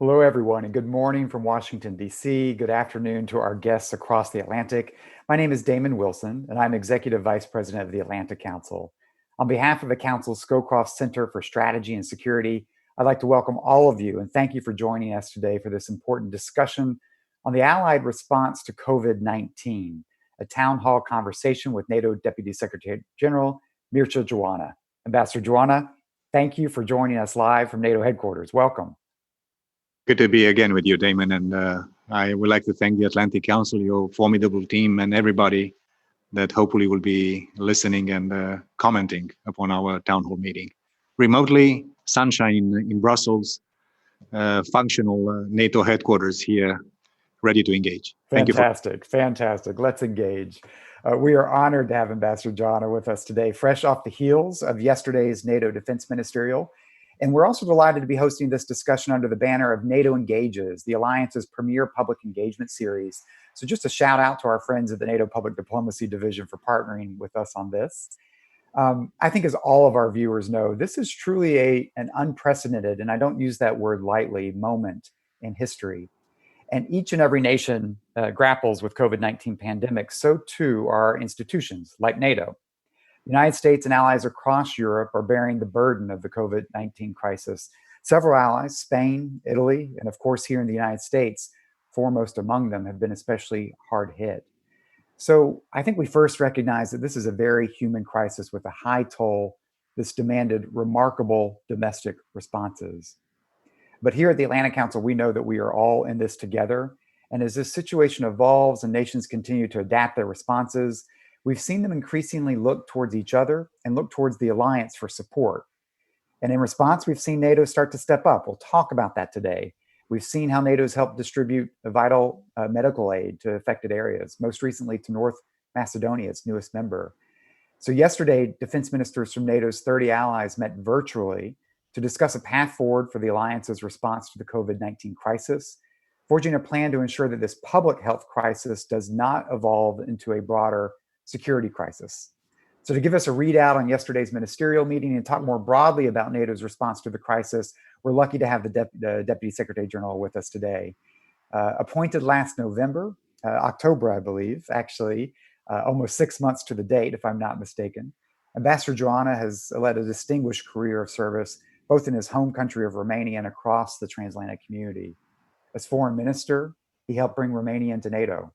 Hello, everyone, and good morning from Washington, D.C. Good afternoon to our guests across the Atlantic. My name is Damon Wilson, and I'm Executive Vice President of the Atlantic Council. On behalf of the Council's Scowcroft Center for Strategy and Security, I'd like to welcome all of you and thank you for joining us today for this important discussion on the Allied response to COVID-19, a town hall conversation with NATO Deputy Secretary General Mircea Geoană. Ambassador Geoană, thank you for joining us live from NATO headquarters. Welcome. Good to be again with you, Damon, and I would like to thank the Atlantic Council, your formidable team, and everybody that hopefully will be listening and commenting upon our town hall meeting. Remotely, sunshine in Brussels, functional NATO headquarters here, ready to engage. Fantastic. Let's engage. We are honored to have Ambassador Geoană with us today, fresh off the heels of yesterday's NATO Defense Ministerial. And we're also delighted to be hosting this discussion under the banner of NATO Engages, the Alliance's premier public engagement series. So just a shout out to our friends at the NATO Public Diplomacy Division for partnering with us on this. I think as all of our viewers know, this is truly an unprecedented, and I don't use that word lightly, moment in history. And each and every nation grapples with COVID-19 pandemic. So too are our institutions like NATO. The United States and allies across Europe are bearing the burden of the COVID-19 crisis. Several allies, Spain, Italy, and of course here in the United States, foremost among them, have been especially hard hit. So I think we first recognize that this is a very human crisis with a high toll that's demanded remarkable domestic responses. But here at the Atlantic Council, we know that we are all in this together. And as this situation evolves and nations continue to adapt their responses, we've seen them increasingly look towards each other and look towards the alliance for support. And in response, we've seen NATO start to step up. We'll talk about that today. We've seen how NATO's helped distribute vital medical aid to affected areas, most recently to North Macedonia, its newest member. So yesterday, defense ministers from NATO's 30 allies met virtually to discuss a path forward for the alliance's response to the COVID-19 crisis, forging a plan to ensure that this public health crisis does not evolve into a broader security crisis. So to give us a readout on yesterday's ministerial meeting and talk more broadly about NATO's response to the crisis, we're lucky to have the Deputy Secretary General with us today. Appointed last November, October, I believe, actually, almost 6 months to the date, if I'm not mistaken. Ambassador Geoană has led a distinguished career of service, both in his home country of Romania and across the transatlantic community. As foreign minister, he helped bring Romania into NATO.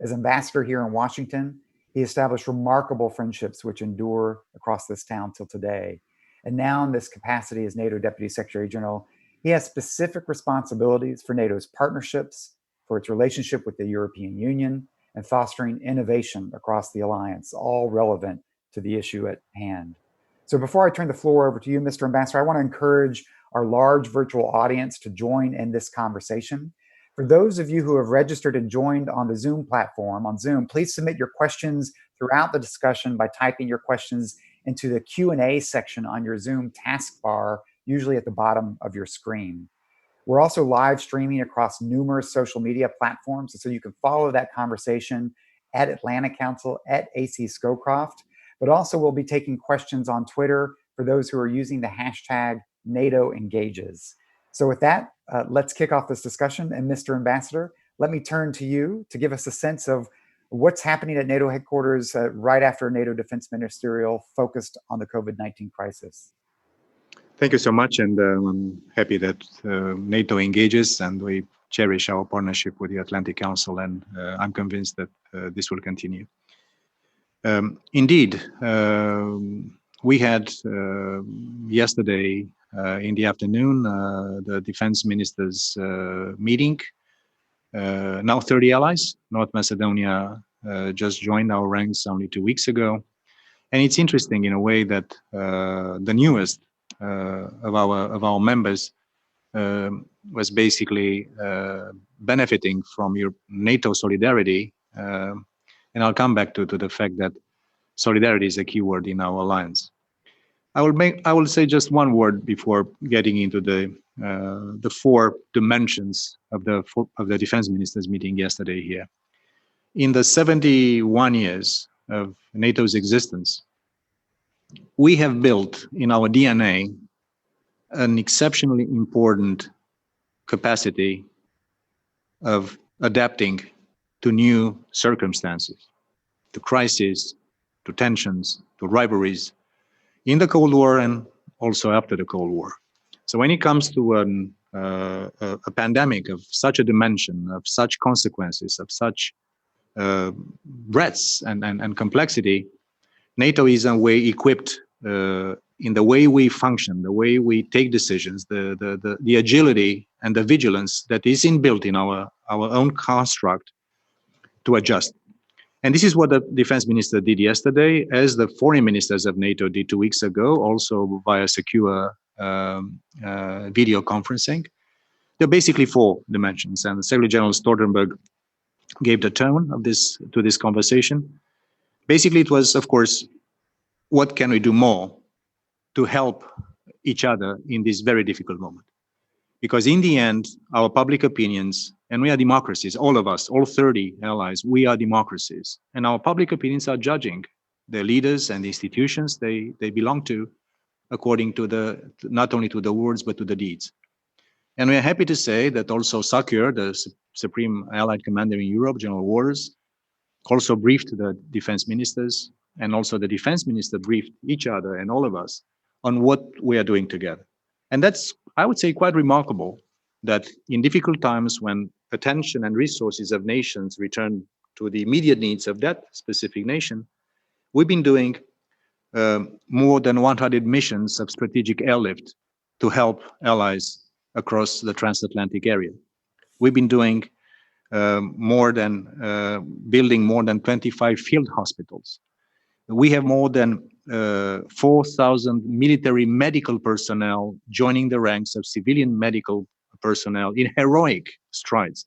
As ambassador here in Washington, he established remarkable friendships which endure across this town till today. And now in this capacity as NATO Deputy Secretary General, he has specific responsibilities for NATO's partnerships, for its relationship with the European Union, and fostering innovation across the alliance, all relevant to the issue at hand. So before I turn the floor over to you, Mr. Ambassador, I want to encourage our large virtual audience to join in this conversation. For those of you who have registered and joined on the Zoom platform, on Zoom, please submit your questions throughout the discussion by typing your questions into the Q&A section on your Zoom taskbar, usually at the bottom of your screen. We're also live streaming across numerous social media platforms, so you can follow that conversation at Atlantic Council, at AC Scowcroft, but also we'll be taking questions on Twitter for those who are using the hashtag NATO Engages. So with that, let's kick off this discussion. And Mr. Ambassador, let me turn to you to give us a sense of what's happening at NATO headquarters right after NATO Defense Ministerial focused on the COVID-19 crisis. Thank you so much. And I'm happy that NATO engages and we cherish our partnership with the Atlantic Council. And I'm convinced that this will continue. Indeed, we had yesterday in the afternoon, the defense ministers meeting. Now 30 allies. North Macedonia just joined our ranks only 2 weeks ago. And it's interesting in a way that the newest of our members was basically benefiting from your NATO solidarity. And I'll come back to the fact that solidarity is a key word in our alliance. I will say just one word before getting into the four dimensions of the defense ministers meeting yesterday here. In the 71 years of NATO's existence, we have built in our DNA an exceptionally important capacity of adapting to new circumstances, to crises, to tensions, to rivalries in the Cold War and also after the Cold War. So when it comes to a pandemic of such a dimension, of such consequences, of such breadth and complexity, NATO is in a way equipped in the way we function, the way we take decisions, the agility and the vigilance that is inbuilt in our own construct to adjust. And this is what the defense minister did yesterday, as the foreign ministers of NATO did 2 weeks ago, also via secure video conferencing. There are basically four dimensions, and Secretary General Stoltenberg gave the tone of to this conversation. Basically, it was, of course, what can we do more to help each other in this very difficult moment? Because in the end, our public opinions, and we are democracies, all of us, all 30 allies, we are democracies. And our public opinions are judging the leaders and the institutions they belong to according to not only to the words, but to the deeds. And we are happy to say that also SACEUR, the Supreme Allied Commander in Europe, General Waters, also briefed the defense ministers, and also the defense minister briefed each other and all of us on what we are doing together. And that's, I would say, quite remarkable that in difficult times when attention and resources of nations return to the immediate needs of that specific nation, we've been doing more than 100 missions of strategic airlift to help allies across the transatlantic area. We've been doing building more than 25 field hospitals. We have more than 4,000 military medical personnel joining the ranks of civilian medical personnel in heroic strides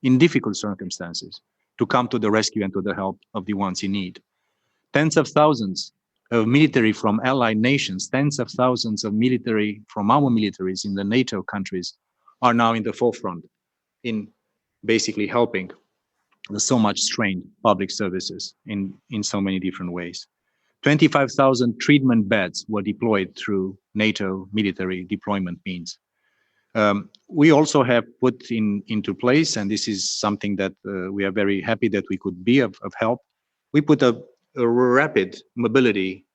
in difficult circumstances to come to the rescue and to the help of the ones in need. Tens of thousands of military from allied nations, tens of thousands of military from our militaries in the NATO countries are now in the forefront in basically helping the so much strained public services in so many different ways. 25,000 treatment beds were deployed through NATO military deployment means. We also have put into place, and this is something that we are very happy that we could be of help. We put a rapid mobility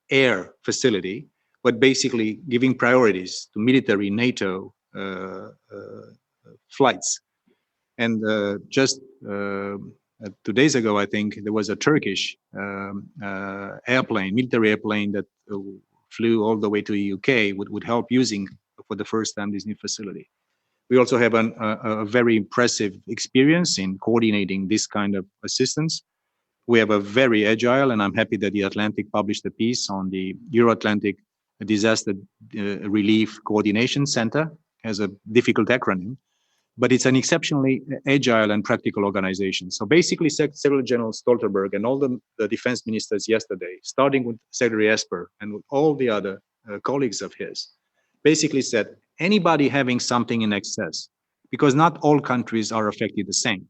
air facility, but basically giving priorities to military NATO flights. And just 2 days ago, I think there was a Turkish airplane, military airplane that flew all the way to the UK, would help using for the first time this new facility. We also have a very impressive experience in coordinating this kind of assistance. We have a very agile, and I'm happy that the Atlantic published a piece on the Euro-Atlantic Disaster Relief Coordination Center. Has a difficult acronym, but it's an exceptionally agile and practical organization. So basically, Secretary General Stoltenberg and all the defense ministers yesterday, starting with Secretary Esper and with all the other colleagues of his, basically said, anybody having something in excess, because not all countries are affected the same.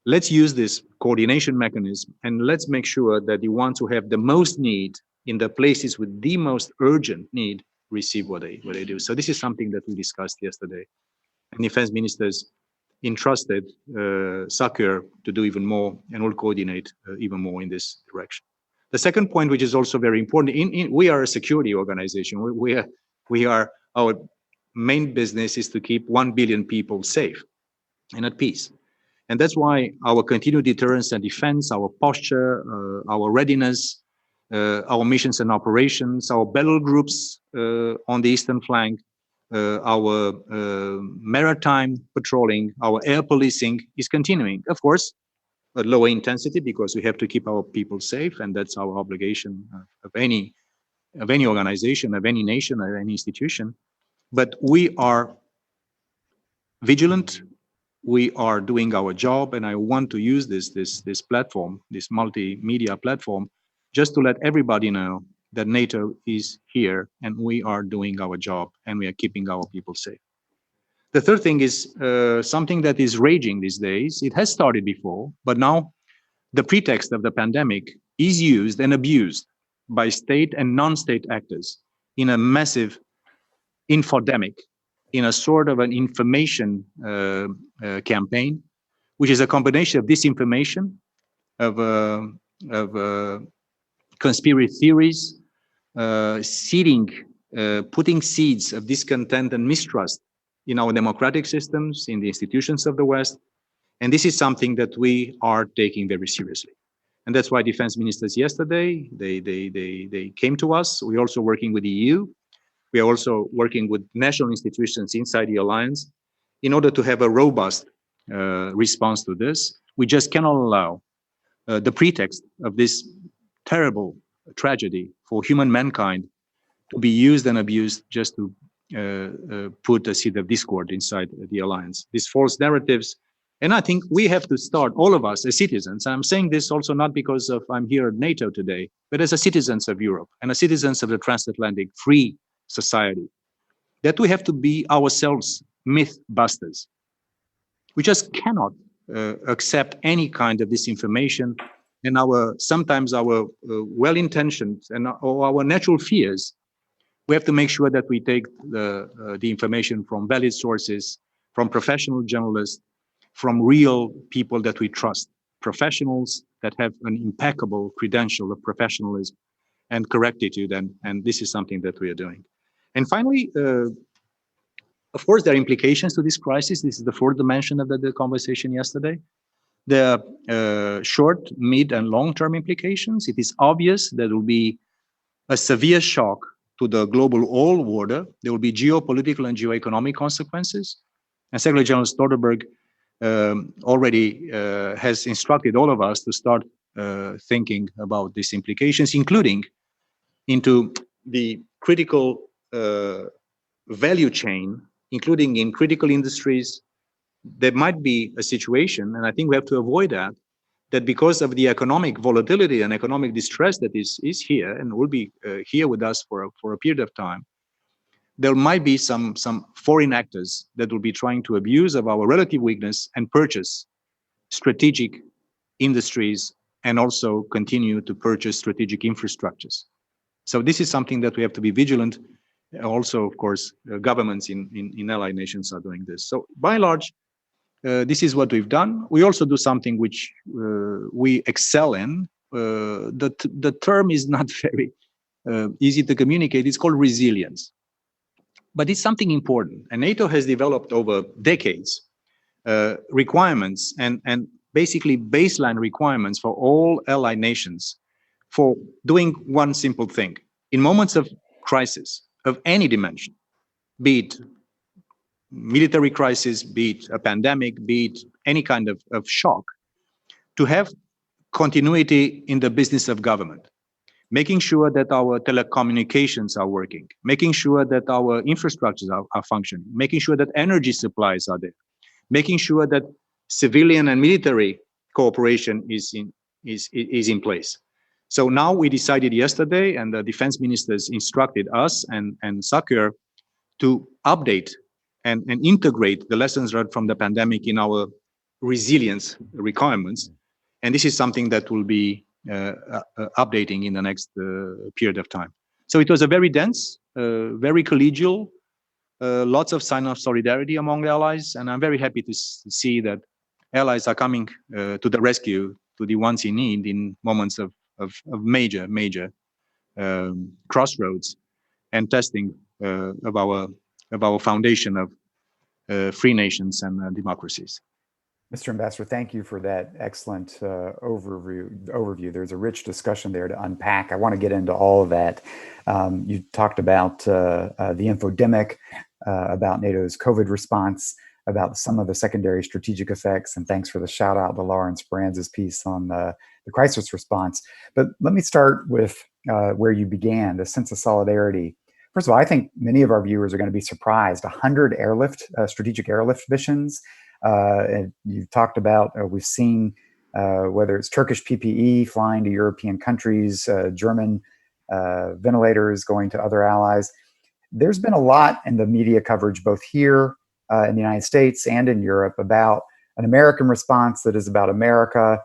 Let's use this coordination mechanism and let's make sure that the ones who have the most need in the places with the most urgent need receive what they do. So this is something that we discussed yesterday. And defense ministers entrusted SACEUR to do even more and will coordinate even more in this direction. The second point, which is also very important, we are a security organization. Our main business is to keep 1 billion people safe and at peace. And that's why our continued deterrence and defense, our posture, our readiness, our missions and operations, our battle groups on the eastern flank, our maritime patrolling, our air policing is continuing. Of course, at lower intensity because we have to keep our people safe, and that's our obligation of any organization, of any nation, of any institution. But we are vigilant. We are doing our job, and I want to use this platform, this multimedia platform, just to let everybody know that NATO is here and we are doing our job and we are keeping our people safe. The third thing is something that is raging these days. It has started before, but now the pretext of the pandemic is used and abused by state and non-state actors in a massive infodemic, in a sort of an information campaign, which is a combination of disinformation, of conspiracy theories, putting seeds of discontent and mistrust in our democratic systems, in the institutions of the West. And this is something that we are taking very seriously. And that's why defense ministers yesterday, they came to us. We're also working with the EU. We are also working with national institutions inside the alliance in order to have a robust response to this. We just cannot allow the pretext of this terrible tragedy for human mankind to be used and abused just to put a seed of discord inside the alliance. These false narratives. And I think we have to start, all of us as citizens. I'm saying this also not because I'm here at NATO today, but as citizens of Europe and as citizens of the transatlantic free society, that we have to be ourselves myth busters. We just cannot accept any kind of disinformation, and sometimes our well-intentioned and our natural fears. We have to make sure that we take the information from valid sources, from professional journalists, from real people that we trust, professionals that have an impeccable credential of professionalism and correctitude, and this is something that we are doing. And finally, of course, there are implications to this crisis. This is the fourth dimension of the conversation yesterday. The short, mid, and long-term implications. It is obvious that there will be a severe shock to the global oil order. There will be geopolitical and geoeconomic consequences. And Secretary General Stoltenberg already has instructed all of us to start thinking about these implications, including into the critical value chain, including in critical industries. There might be a situation, and I think we have to avoid that because of the economic volatility and economic distress that is here and will be here with us for a period of time, there might be some foreign actors that will be trying to abuse of our relative weakness and purchase strategic industries and also continue to purchase strategic infrastructures. So this is something that we have to be vigilant. Also, of course, governments in allied nations are doing this. So by and large, this is what we've done. We also do something which we excel in. The term is not very easy to communicate. It's called resilience. But it's something important. And NATO has developed over decades requirements and basically baseline requirements for all allied nations for doing one simple thing. In moments of crisis of any dimension, be it military crisis, be it a pandemic, be it any kind of shock, to have continuity in the business of government, making sure that our telecommunications are working, making sure that our infrastructures are functioning, making sure that energy supplies are there, making sure that civilian and military cooperation is in place. So now we decided yesterday, and the defense ministers instructed us and SACEUR to update and integrate the lessons learned from the pandemic in our resilience requirements. And this is something that will be updating in the next period of time. So it was a very dense, very collegial, lots of sign of solidarity among the allies. And I'm very happy to see that allies are coming to the rescue, to the ones in need in moments of major crossroads and testing of our foundation of free nations and democracies. Mr. Ambassador, thank you for that excellent overview. There's a rich discussion there to unpack. I want to get into all of that. You talked about the infodemic, about NATO's COVID response, about some of the secondary strategic effects, and thanks for the shout out to Lawrence Brands' piece on the crisis response. But let me start with where you began, the sense of solidarity. First of all, I think many of our viewers are going to be surprised. 100 strategic airlift missions. And you've talked about, we've seen whether it's Turkish PPE flying to European countries, German ventilators going to other allies. There's been a lot in the media coverage, both here in the United States and in Europe, about an American response that is about America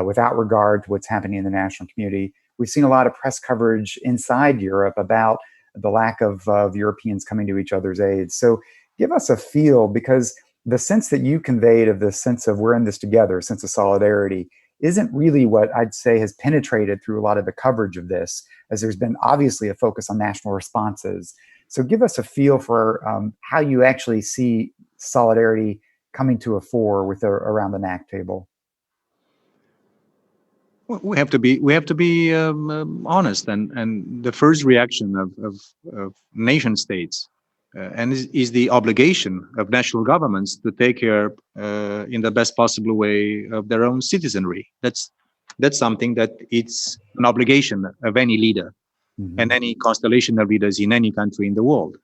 without regard to what's happening in the national community. We've seen a lot of press coverage inside Europe about the lack of Europeans coming to each other's aid. So give us a feel, because the sense that you conveyed of the sense of we're in this together, sense of solidarity, isn't really what I'd say has penetrated through a lot of the coverage of this, as there's been obviously a focus on national responses. So give us a feel for how you actually see solidarity coming to a fore with around the NAC table. Well, we have to be honest, and the first reaction of nation states and is the obligation of national governments to take care in the best possible way of their own citizenry. That's something that it's an obligation of any leader and any constellation of leaders in any country in the world,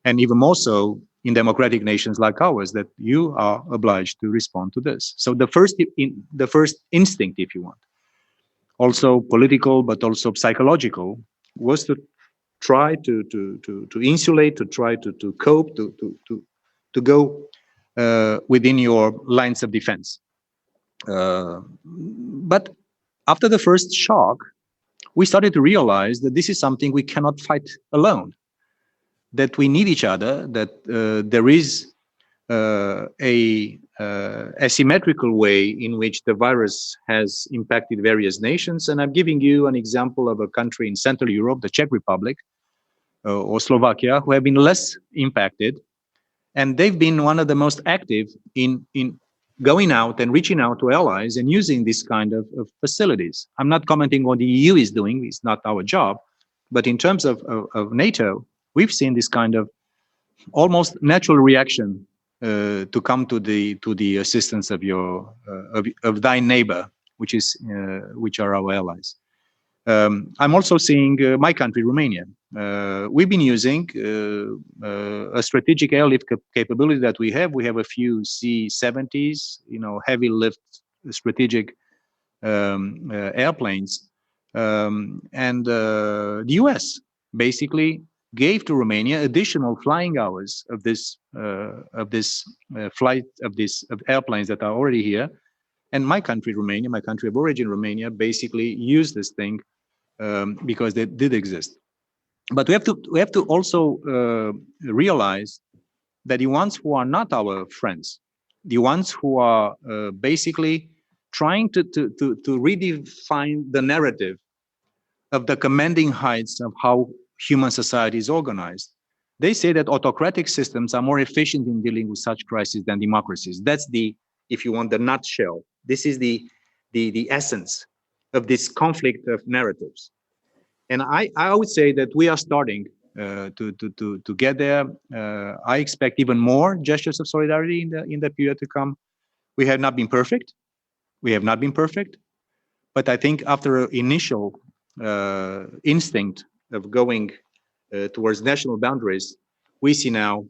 and even more so in democratic nations like ours, that you are obliged to respond to this. So the first instinct, if you want, also political but also psychological, was to try to insulate, to try to cope, to go within your lines of defense. But after the first shock, we started to realize that this is something we cannot fight alone, that we need each other, that there is a asymmetrical way in which the virus has impacted various nations. And I'm giving you an example of a country in Central Europe, the Czech Republic, or Slovakia, who have been less impacted, and they've been one of the most active in going out and reaching out to allies and using this kind of facilities. I'm not commenting what the EU is doing; it's not our job. But in terms of NATO, we've seen this kind of almost natural reaction to come to the assistance of your of thy neighbor, which are our allies. I'm also seeing my country, Romania. We've been using a strategic airlift capability that we have. We have a few C-70s, heavy lift strategic airplanes, and the US basically gave to Romania additional flying hours of this flight of airplanes that are already here. And my country, Romania, my country of origin, Romania, basically used this thing because they did exist. But we have to also realize that the ones who are not our friends, the ones who are basically trying to redefine the narrative of the commanding heights of how human society is organized, they say that autocratic systems are more efficient in dealing with such crises than democracies. That's the, if you want, the nutshell. This is the essence of this conflict of narratives. And I would say that we are starting to get there. I expect even more gestures of solidarity in the period to come. We have not been perfect. But I think after an initial instinct of going towards national boundaries, we see now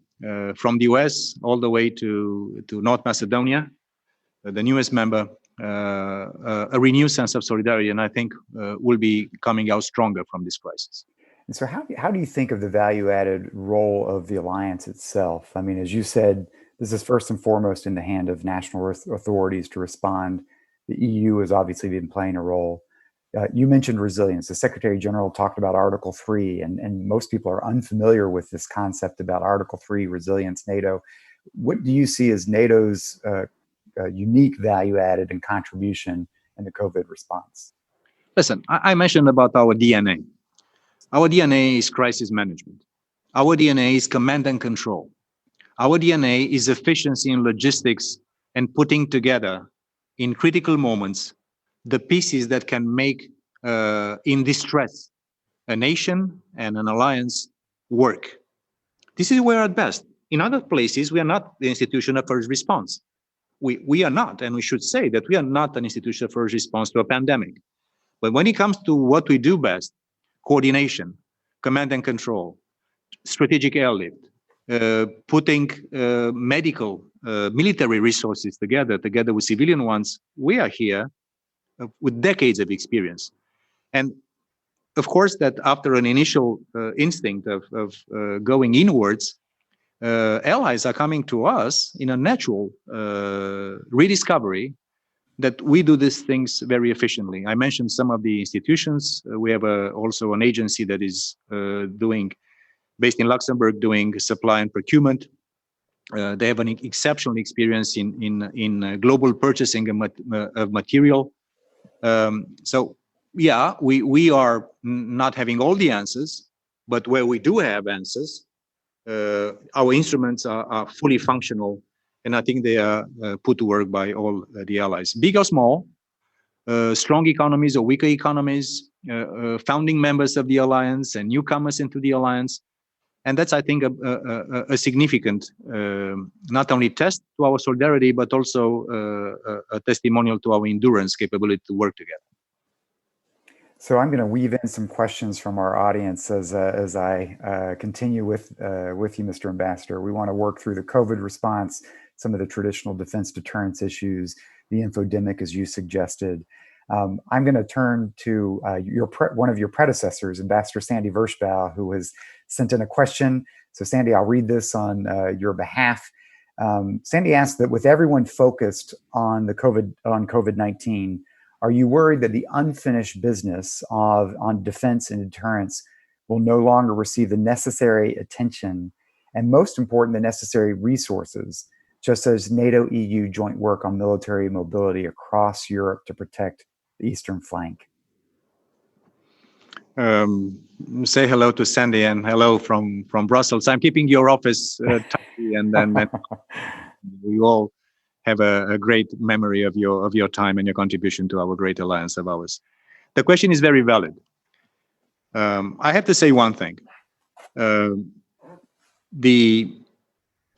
from the US all the way to North Macedonia, the newest member, a renewed sense of solidarity, and I think we'll be coming out stronger from this crisis. And so how do you think of the value-added role of the alliance itself? I mean, as you said, this is first and foremost in the hand of national authorities to respond. The EU has obviously been playing a role. You mentioned resilience. The Secretary General talked about Article 3, and most people are unfamiliar with this concept about Article 3, resilience, NATO. What do you see as NATO's unique value added and contribution in the COVID response? Listen, I mentioned about our DNA. Our DNA is crisis management. Our DNA is command and control. Our DNA is efficiency in logistics and putting together in critical moments the pieces that can make in distress a nation and an alliance work. This is where at best. In other places, we are not the institution of first response. We are not, and we should say that we are not an institution of first response to a pandemic. But when it comes to what we do best, coordination, command and control, strategic airlift, putting medical, military resources together with civilian ones, we are here with decades of experience. And of course, that after an initial instinct of going inwards, allies are coming to us in a natural rediscovery that we do these things very efficiently. I mentioned some of the institutions. We have also an agency that is doing based in Luxembourg, doing supply and procurement. They have an exceptional experience in global purchasing of material. So yeah, we are not having all the answers, but where we do have answers, our instruments are fully functional, and I think they are put to work by all the allies, big or small, strong economies or weaker economies, founding members of the alliance and newcomers into the alliance. And that's, I think, a significant, not only test to our solidarity, but also a testimonial to our endurance capability to work together. So I'm going to weave in some questions from our audience as I continue with you, Mr. Ambassador. We want to work through the COVID response, some of the traditional defense deterrence issues, the infodemic, as you suggested. I'm going to turn to one of your predecessors, Ambassador Sandy Vershbow, who has sent in a question. So Sandy, I'll read this on your behalf. Sandy asked that with everyone focused on COVID-19, are you worried that the unfinished business on defense and deterrence will no longer receive the necessary attention and, most important, the necessary resources, just as NATO-EU joint work on military mobility across Europe to protect the eastern flank? Say hello to Sandy and hello from Brussels. I'm keeping your office tidy, and then we all have a great memory of your time and your contribution to our great alliance of ours. The question is very valid. I have to say one thing. The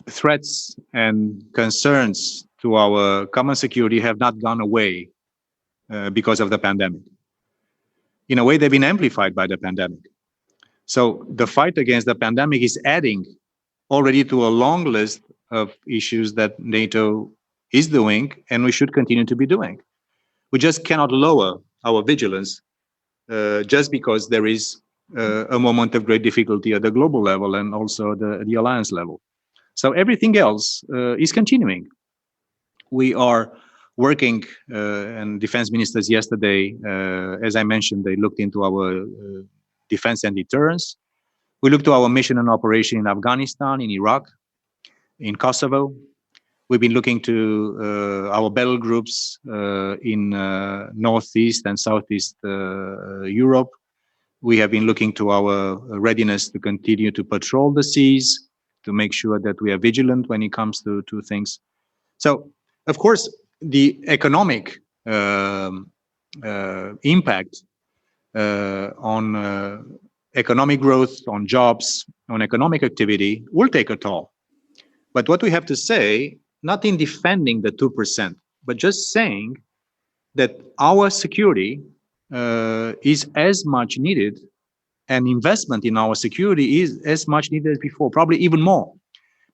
threats and concerns to our common security have not gone away because of the pandemic. In a way, they've been amplified by the pandemic. So the fight against the pandemic is adding already to a long list of issues that NATO is doing, and we should continue to be doing. We just cannot lower our vigilance just because there is a moment of great difficulty at the global level and also the alliance level. So everything else is continuing. We are working, and defense ministers yesterday, as I mentioned, they looked into our defense and deterrence. We looked to our mission and operation in Afghanistan, in Iraq, in Kosovo. We've been looking to our battle groups in Northeast and Southeast Europe. We have been looking to our readiness to continue to patrol the seas, to make sure that we are vigilant when it comes to things. So, of course, the economic impact on economic growth, on jobs, on economic activity will take a toll. But what we have to say, not in defending the 2%, but just saying that our security is as much needed, and investment in our security is as much needed as before, probably even more.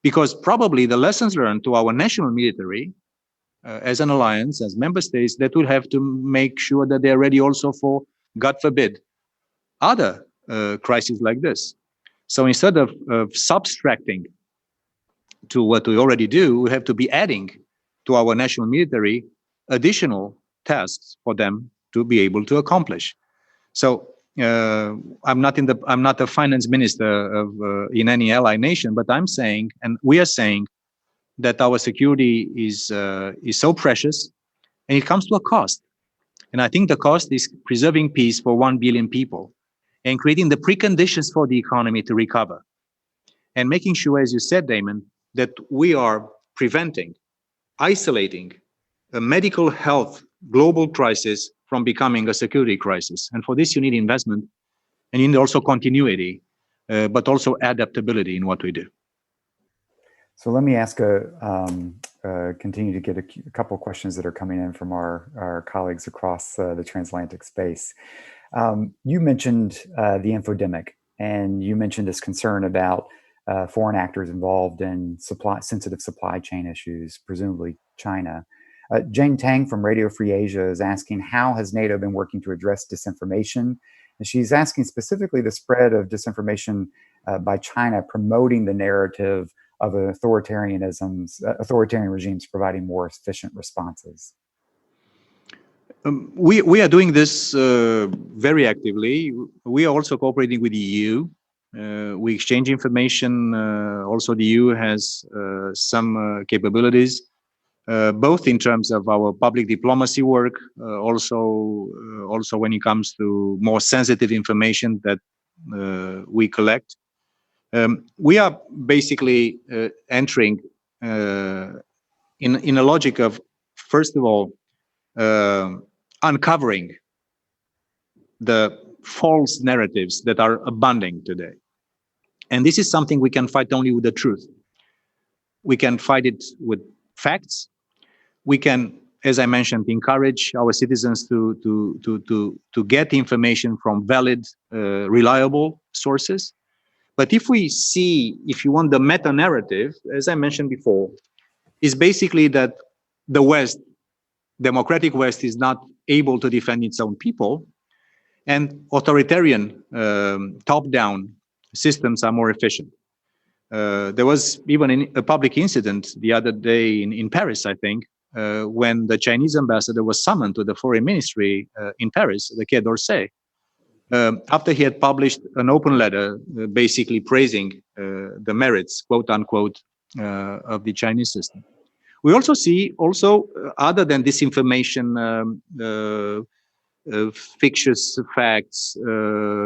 Because probably the lessons learned to our national military as an alliance, as member states, that will have to make sure that they're ready also for, God forbid, other crises like this. So instead of subtracting to what we already do, we have to be adding to our national military additional tasks for them to be able to accomplish. So I'm not a finance minister in any ally nation, but I'm saying, and we are saying, that our security is so precious, and it comes to a cost. And I think the cost is preserving peace for 1 billion people and creating the preconditions for the economy to recover. And making sure, as you said, Damon, that we are preventing, isolating a medical health global crisis from becoming a security crisis. And for this, you need investment, and you need also continuity, but also adaptability in what we do. So let me ask continue to get a couple of questions that are coming in from our colleagues across the transatlantic space. You mentioned the infodemic, and you mentioned this concern about foreign actors involved in sensitive supply chain issues, presumably China. Jane Tang from Radio Free Asia is asking, how has NATO been working to address disinformation? And she's asking specifically the spread of disinformation by China promoting the narrative of authoritarian regimes providing more efficient responses. We are doing this very actively. We are also cooperating with the EU We exchange information. Also, the EU has some capabilities, both in terms of our public diplomacy work, also when it comes to more sensitive information that we collect. We are basically entering in a logic of, first of all, uncovering the false narratives that are abounding today. And this is something we can fight only with the truth. We can fight it with facts. We can, as I mentioned, encourage our citizens to get information from valid, reliable sources. But if we see, if you want, the meta-narrative, as I mentioned before, is basically that the West, democratic West, is not able to defend its own people, and authoritarian top-down systems are more efficient. There was even a public incident the other day in Paris, I think, when the Chinese ambassador was summoned to the foreign ministry in Paris, the Quai d'Orsay, after he had published an open letter basically praising the merits, quote unquote, of the Chinese system. We also see, other than disinformation, fictitious facts,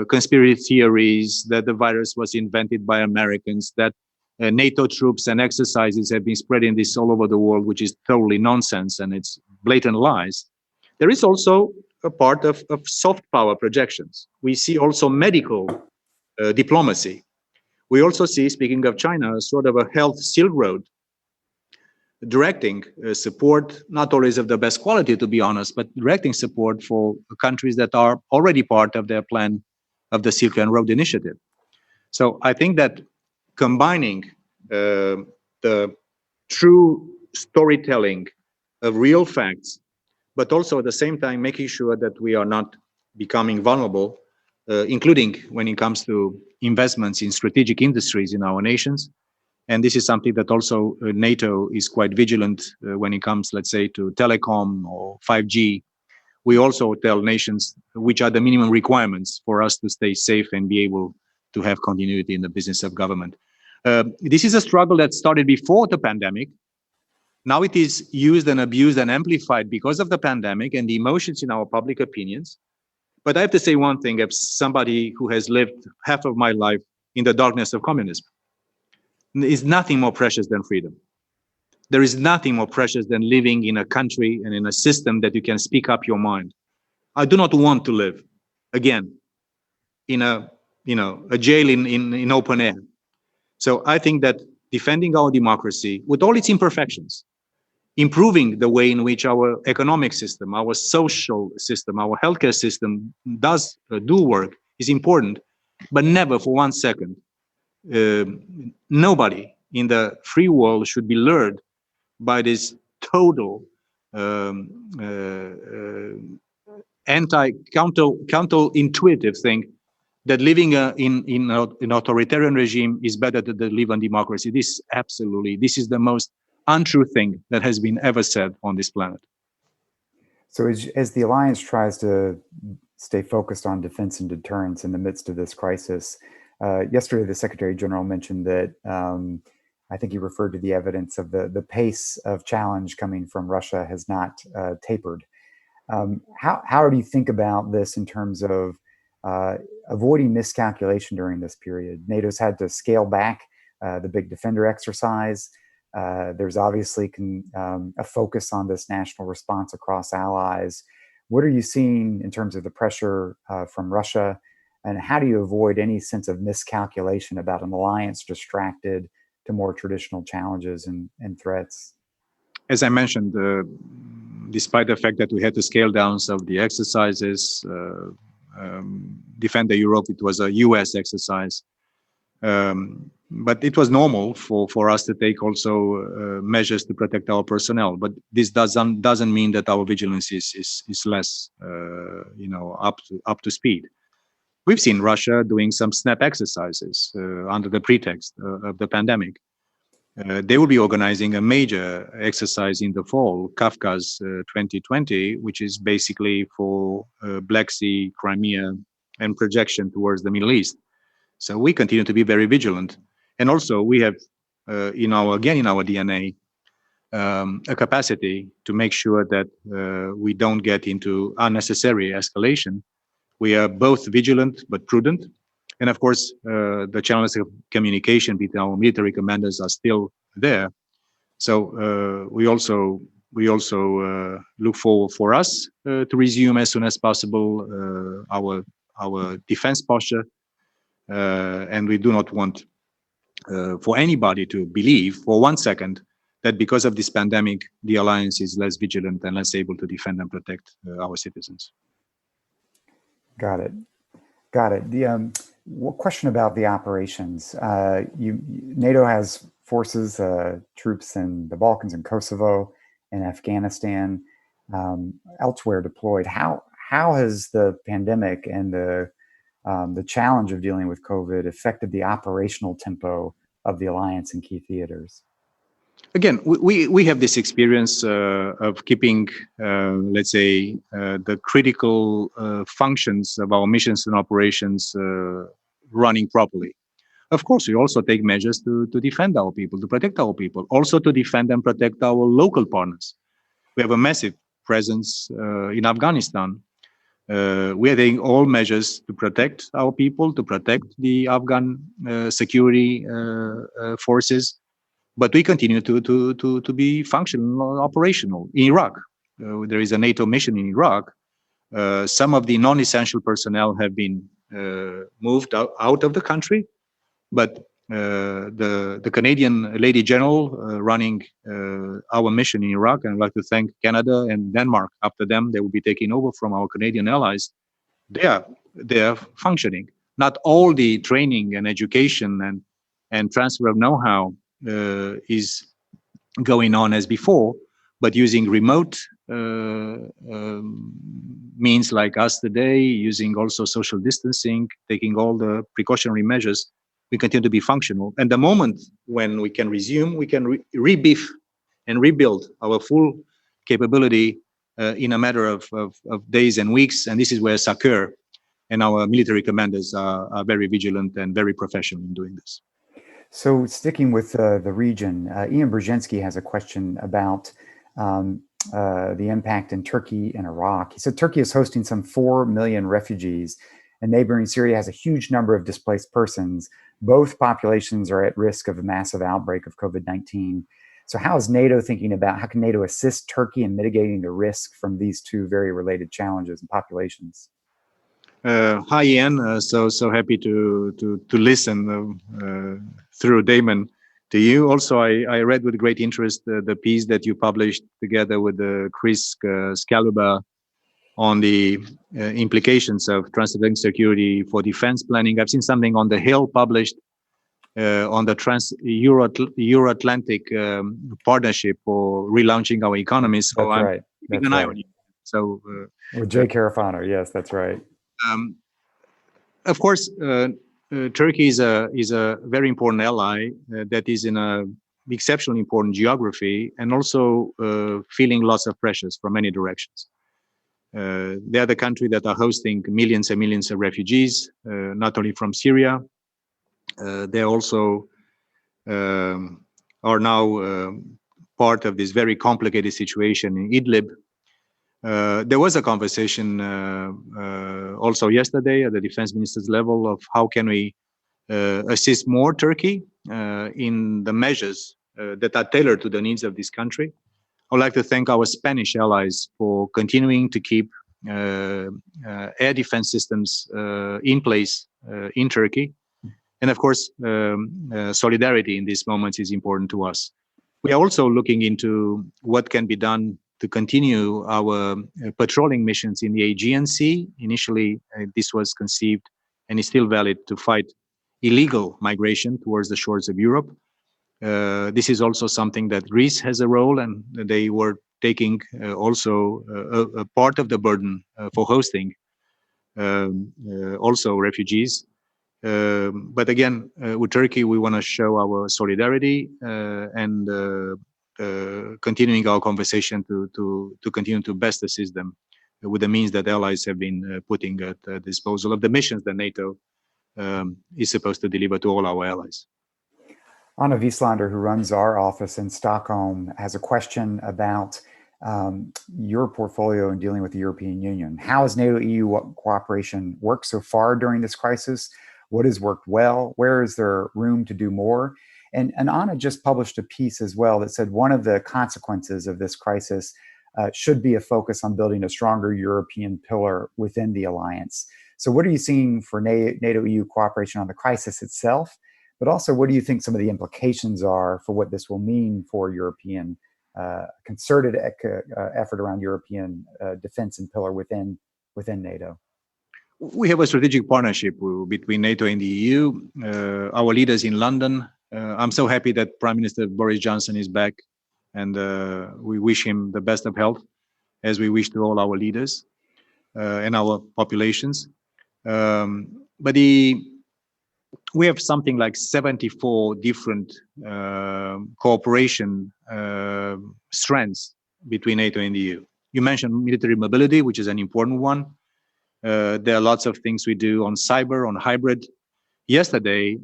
conspiracy theories that the virus was invented by Americans, that NATO troops and exercises have been spreading this all over the world, which is totally nonsense and it's blatant lies. There is also a part of soft power projections. We see also medical diplomacy. We also see, speaking of China, sort of a health Silk Road, directing support, not always of the best quality, to be honest, but directing support for countries that are already part of their plan of the Silk Road Initiative. So I think that combining the true storytelling of real facts, but also at the same time making sure that we are not becoming vulnerable, including when it comes to investments in strategic industries in our nations. And this is something that also NATO is quite vigilant when it comes, let's say, to telecom or 5G. We also tell nations which are the minimum requirements for us to stay safe and be able to have continuity in the business of government. This is a struggle that started before the pandemic. Now it is used and abused and amplified because of the pandemic and the emotions in our public opinions. But I have to say one thing, as somebody who has lived half of my life in the darkness of communism. There is nothing more precious than freedom. There is nothing more precious than living in a country and in a system that you can speak up your mind. I do not want to live again in a jail in open air. So I think that defending our democracy with all its imperfections, improving the way in which our economic system, our social system, our healthcare system do work is important, but never for 1 second. Nobody in the free world should be lured by this total counterintuitive thing that living in an authoritarian regime is better than to live in democracy. This is the most untrue thing that has been ever said on this planet. So as the alliance tries to stay focused on defense and deterrence in the midst of this crisis, yesterday the Secretary General mentioned that I think he referred to the evidence of the pace of challenge coming from Russia has not tapered. How do you think about this in terms of avoiding miscalculation during this period? NATO's had to scale back the big defender exercise. There's obviously a focus on this national response across allies. What are you seeing in terms of the pressure from Russia? And how do you avoid any sense of miscalculation about an alliance distracted to more traditional challenges and threats? As I mentioned, despite the fact that we had to scale down some of the exercises, Defender Europe, it was a US exercise. But it was normal for us to take also measures to protect our personnel. But this doesn't mean that our vigilance is less, up to speed. We've seen Russia doing some snap exercises under the pretext of the pandemic. They will be organizing a major exercise in the fall, Kafkas 2020, which is basically for Black Sea, Crimea, and projection towards the Middle East. So we continue to be very vigilant. And also we have in our DNA, a capacity to make sure that we don't get into unnecessary escalation. We are both vigilant but prudent. And of course, the channels of communication between our military commanders are still there. So we also look forward for us to resume as soon as possible our defense posture, and we do not want for anybody to believe for 1 second that because of this pandemic, the alliance is less vigilant and less able to defend and protect our citizens. Got it. Got it. The question about the operations. NATO has forces, troops in the Balkans and Kosovo and Afghanistan, elsewhere deployed. How has the pandemic and the challenge of dealing with COVID affected the operational tempo of the alliance in key theaters? Again, we have this experience of keeping, let's say, the critical functions of our missions and operations running properly. Of course, we also take measures to defend our people, to protect our people, also to defend and protect our local partners. We have a massive presence in Afghanistan. We are taking all measures to protect our people, to protect the Afghan security forces. But we continue to be functional, operational. In Iraq, there is a NATO mission in Iraq. Some of the non-essential personnel have been moved out of the country, but the Canadian Lady General running our mission in Iraq, and I'd like to thank Canada and Denmark. After them, they will be taking over from our Canadian allies. They are functioning. Not all the training and education and transfer of know-how is going on as before, but using remote means like us today, using also social distancing, taking all the precautionary measures, we continue to be functional. And the moment when we can resume, we can rebeef and rebuild our full capability in a matter of days and weeks. And this is where SACEUR and our military commanders are very vigilant and very professional in doing this. So sticking with the region, Ian Brzezinski has a question about the impact in Turkey and Iraq. He said Turkey is hosting some 4 million refugees, and neighboring Syria has a huge number of displaced persons. Both populations are at risk of a massive outbreak of COVID-19. So how is NATO thinking about, how can NATO assist Turkey in mitigating the risk from these two very related challenges and populations? Hi, Ian. So happy to listen through Damon to you. Also, I read with great interest the piece that you published together with Chris Scaluba on the implications of transatlantic security for defense planning. I've seen something on the Hill published on the Euro-Atlantic partnership for relaunching our economy. So that's I'm right. keeping an eye on you. So with Jay Carafano, yes, that's right. Of course, Turkey is a very important ally that is in a exceptionally important geography and also feeling lots of pressures from many directions. They are the country that are hosting millions and millions of refugees, not only from Syria. They also are now part of this very complicated situation in Idlib. There was a conversation also yesterday at the defense minister's level of how can we assist more Turkey in the measures that are tailored to the needs of this country. I would like to thank our Spanish allies for continuing to keep air defense systems in place in Turkey. And of course, solidarity in these moments is important to us. We are also looking into what can be done to continue our patrolling missions in the Aegean Sea. Initially, this was conceived and is still valid to fight illegal migration towards the shores of Europe. This is also something that Greece has a role, and they were taking also a part of the burden for hosting also refugees. But again, with Turkey, we want to show our solidarity and continuing our conversation to continue to best assist them with the means that allies have been putting at the disposal of the missions that NATO is supposed to deliver to all our allies. Anna Wieslander, who runs our office in Stockholm, has a question about your portfolio in dealing with the European Union. How has NATO-EU cooperation worked so far during this crisis? What has worked well? Where is there room to do more? And Anna just published a piece as well that said one of the consequences of this crisis should be a focus on building a stronger European pillar within the alliance. So what are you seeing for NATO-EU cooperation on the crisis itself? But also, what do you think some of the implications are for what this will mean for European concerted effort around European defense and pillar within NATO? We have a strategic partnership between NATO and the EU. Our leaders in London. I'm so happy that Prime Minister Boris Johnson is back, and we wish him the best of health, as we wish to all our leaders and our populations. But we have something like 74 different cooperation strands between NATO and the EU. You mentioned military mobility, which is an important one. There are lots of things we do on cyber, on hybrid. Yesterday,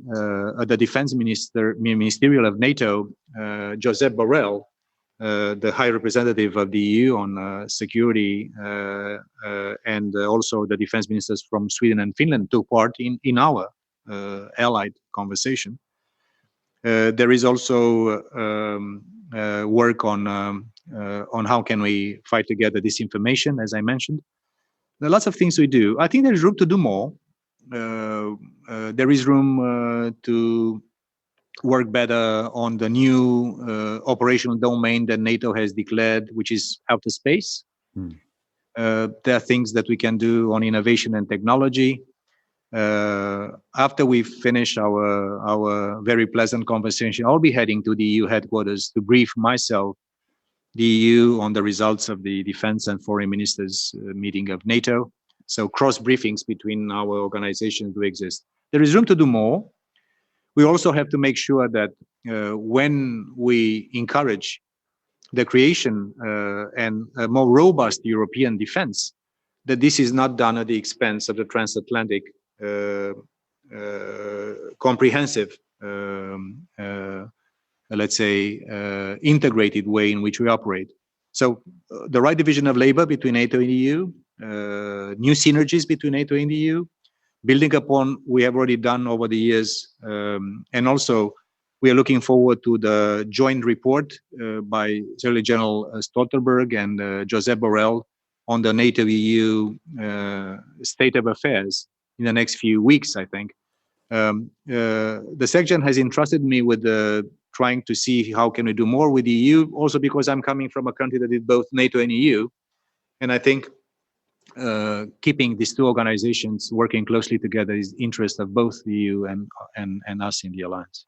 at the Defense Ministerial of NATO, Josep Borrell, the High Representative of the EU on security, and also the defense ministers from Sweden and Finland took part in our allied conversation. There is also work on how can we fight together disinformation, as I mentioned. There are lots of things we do. I think there is room to do more. There is room to work better on the new operational domain that NATO has declared, which is outer space. There are things that we can do on innovation and technology. After we finish our very pleasant conversation, I'll be heading to the EU headquarters to brief myself, the EU, on the results of the Defense and Foreign Ministers meeting of NATO. So cross briefings between our organizations do exist. There is room to do more. We also have to make sure that when we encourage the creation and a more robust European defense, that this is not done at the expense of the transatlantic comprehensive, let's say, integrated way in which we operate. So the right division of labor between NATO and the EU, new synergies between NATO and the EU, building upon we have already done over the years, and also we are looking forward to the joint report by Secretary General Stoltenberg and Josep Borrell on the NATO-EU state of affairs in the next few weeks, I think. The Secretary has entrusted me with trying to see how can we do more with the EU, also because I'm coming from a country that did both NATO and EU. And I think keeping these two organizations working closely together is the interest of both the EU and us in the alliance.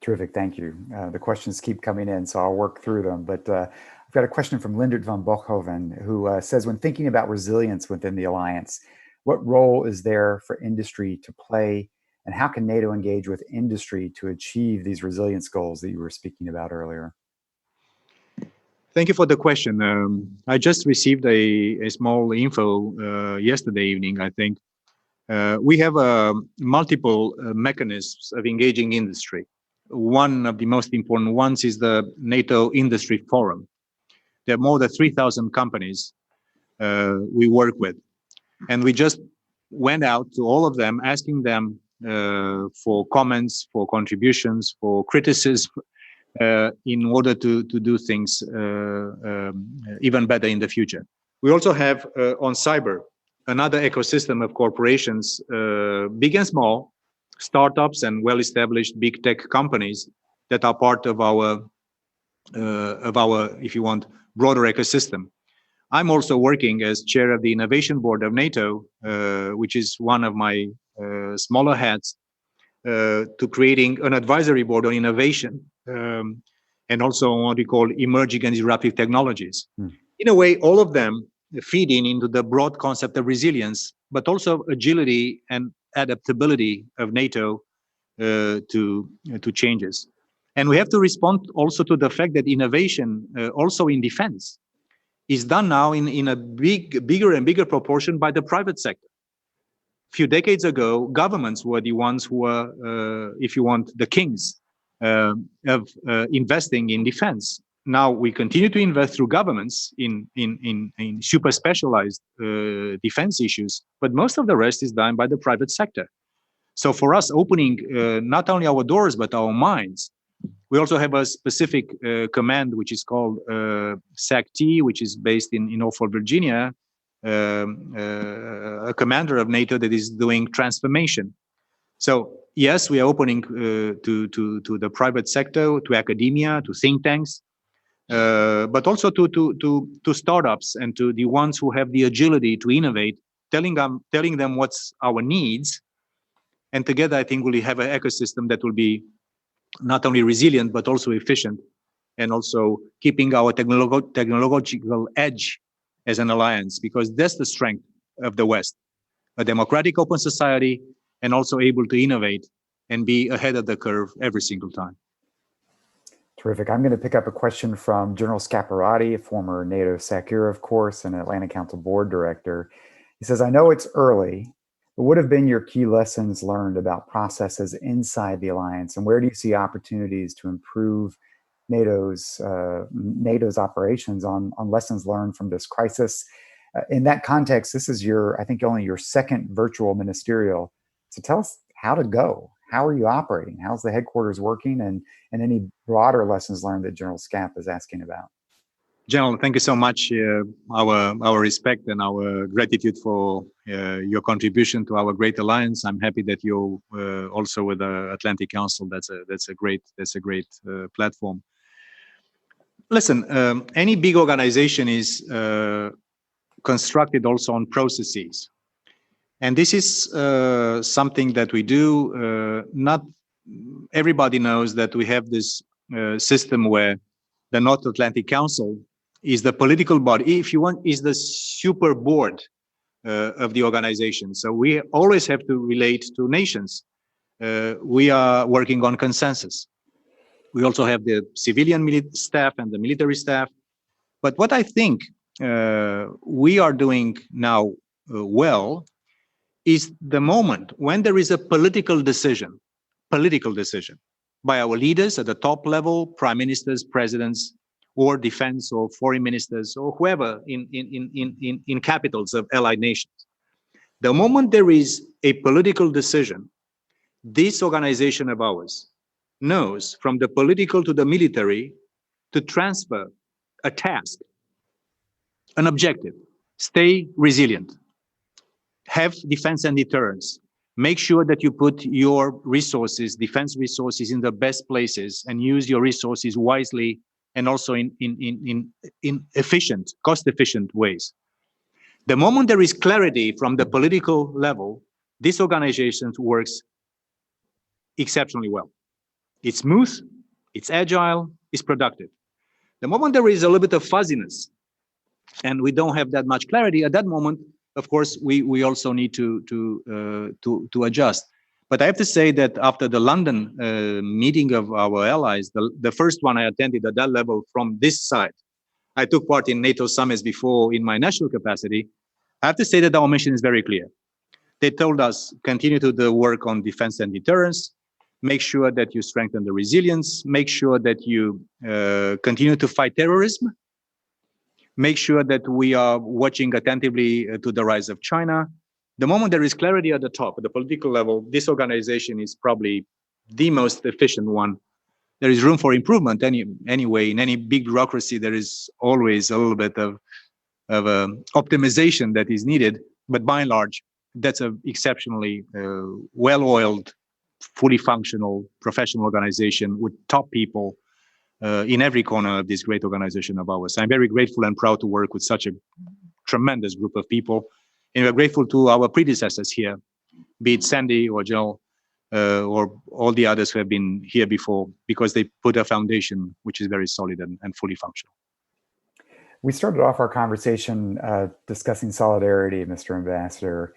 Terrific, thank you. The questions keep coming in, so I'll work through them. But I've got a question from Lindert van Bochhoven, who says, when thinking about resilience within the alliance, what role is there for industry to play, and how can NATO engage with industry to achieve these resilience goals that you were speaking about earlier? Thank you for the question. I just received a small info yesterday evening, I think. We have multiple mechanisms of engaging industry. One of the most important ones is the NATO Industry Forum. There are more than 3,000 companies we work with. And we just went out to all of them, asking them for comments, for contributions, for criticism, in order to do things even better in the future. We also have on cyber, another ecosystem of corporations, big and small, startups and well-established big tech companies that are part of our, if you want, broader ecosystem. I'm also working as chair of the Innovation Board of NATO, which is one of my smaller hats, to creating an advisory board on innovation, and also on what we call emerging and disruptive technologies. In a way, all of them feed into the broad concept of resilience, but also agility and adaptability of NATO to changes. And we have to respond also to the fact that innovation, also in defense, is done now in a bigger and bigger proportion by the private sector. few decades ago, governments were the ones who were, if you want, the kings of investing in defense. Now we continue to invest through governments in super specialized defense issues, but most of the rest is done by the private sector. So for us, opening not only our doors but our minds, we also have a specific command which is called SAC-T, which is based in Norfolk, Virginia, a commander of NATO that is doing transformation. So yes, we are opening to the private sector, to academia, to think tanks, but also to startups and to the ones who have the agility to innovate, telling them what's our needs, and together I think we'll have an ecosystem that will be not only resilient but also efficient, and also keeping our technological edge as an alliance, because that's the strength of the West: a democratic, open society, and also able to innovate and be ahead of the curve every single time. Terrific. I'm going to pick up a question from General Scaparrotti, a former NATO SACEUR, of course, and Atlantic Council board director. He says, I know it's early, but what have been your key lessons learned about processes inside the alliance, and where do you see opportunities to improve NATO's operations on lessons learned from this crisis? In that context, this is I think only your second virtual ministerial. So tell us how to go. How are you operating? How's the headquarters working? And any broader lessons learned that General Scap is asking about? General, thank you so much. Our respect and our gratitude for your contribution to our great alliance. I'm happy that you're also with the Atlantic Council. That's a great platform. Listen, any big organization is constructed also on processes. And this is something that we do. Not everybody knows that we have this system where the North Atlantic Council is the political body, if you want, is the super board of the organization. So we always have to relate to nations. We are working on consensus. We also have the civilian staff and the military staff. But what I think we are doing now well is the moment when there is a political decision by our leaders at the top level, prime ministers, presidents, or defense or foreign ministers, or whoever in capitals of allied nations. The moment there is a political decision, this organization of ours knows from the political to the military to transfer a task, an objective: stay resilient, have defense and deterrence, make sure that you put your resources, defense resources, in the best places and use your resources wisely and also in efficient, cost-efficient ways. The moment there is clarity from the political level, this organization works exceptionally well. It's smooth, it's agile, it's productive. The moment there is a little bit of fuzziness and we don't have that much clarity, at that moment, of course, we also need to adjust. But I have to say that after the London meeting of our allies, the first one I attended at that level from this side, I took part in NATO summits before in my national capacity. I have to say that our mission is very clear. They told us, continue to do work on defense and deterrence, make sure that you strengthen the resilience, make sure that you continue to fight terrorism, make sure that we are watching attentively to the rise of China. The moment there is clarity at the top, at the political level, this organization is probably the most efficient one. There is room for improvement anyway. In any big bureaucracy, there is always a little bit of optimization that is needed. But by and large, that's an exceptionally well-oiled, fully functional, professional organization with top people in every corner of this great organization of ours. I'm very grateful and proud to work with such a tremendous group of people. And we're grateful to our predecessors here, be it Sandy or Joe or all the others who have been here before, because they put a foundation which is very solid and fully functional. We started off our conversation discussing solidarity, Mr. Ambassador.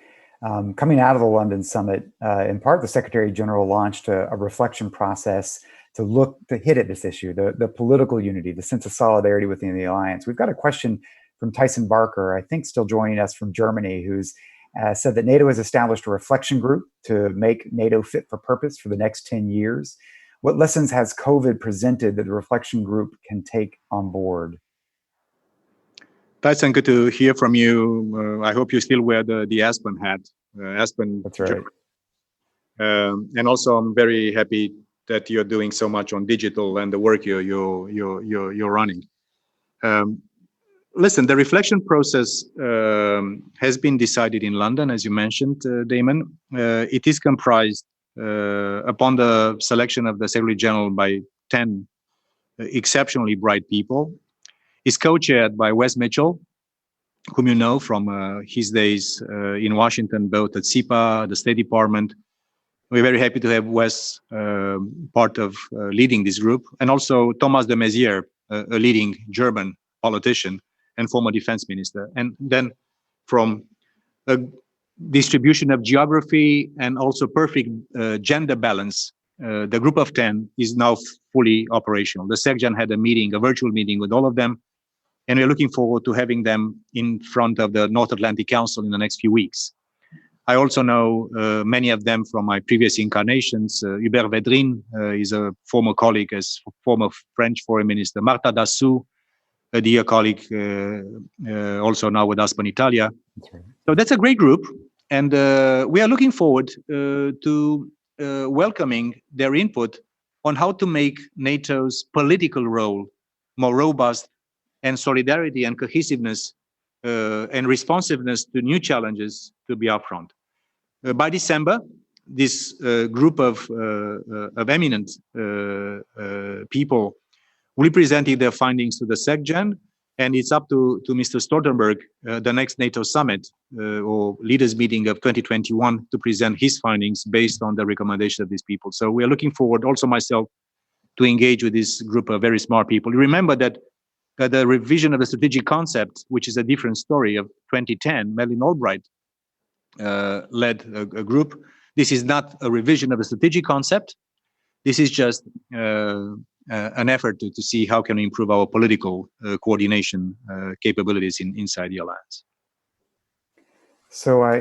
Coming out of the London summit, in part, the Secretary General launched a reflection process to hit at this issue, the political unity, the sense of solidarity within the alliance. We've got a question from Tyson Barker, I think still joining us from Germany, who's said that NATO has established a reflection group to make NATO fit for purpose for the next 10 years. What lessons has COVID presented that the reflection group can take on board? Tyson, good to hear from you. I hope you still wear the Aspen hat. Aspen. That's right. And also, I'm very happy that you're doing so much on digital and the work you're running. Listen, the reflection process has been decided in London, as you mentioned, Damon. It is comprised upon the selection of the Secretary General by 10 exceptionally bright people. It's co-chaired by Wes Mitchell, whom you know from his days in Washington, both at SIPA, the State Department. We're very happy to have Wes part of leading this group, and also Thomas de Maizière, a leading German politician and former defense minister. And then from a distribution of geography and also perfect gender balance, the group of 10 is now fully operational. The SecGen had a virtual meeting with all of them, and we're looking forward to having them in front of the North Atlantic Council in the next few weeks. I also know many of them from my previous incarnations. Hubert Védrine is a former colleague as former French foreign minister. Marta Dassou, a dear colleague, also now with Aspen Italia. That's right. So that's a great group. And we are looking forward to welcoming their input on how to make NATO's political role more robust, and solidarity and cohesiveness and responsiveness to new challenges to be upfront. By December, this group of eminent people will be presenting their findings to the SecGen, and it's up to Mr. Stoltenberg, the next NATO summit or leaders meeting of 2021, to present his findings based on the recommendations of these people. So we are looking forward, also myself, to engage with this group of very smart people. Remember that the revision of the strategic concept, which is a different story, of 2010, Madeleine Albright led a group. This is not a revision of the strategic concept. This is just an effort to see how can we improve our political coordination capabilities inside the alliance. So I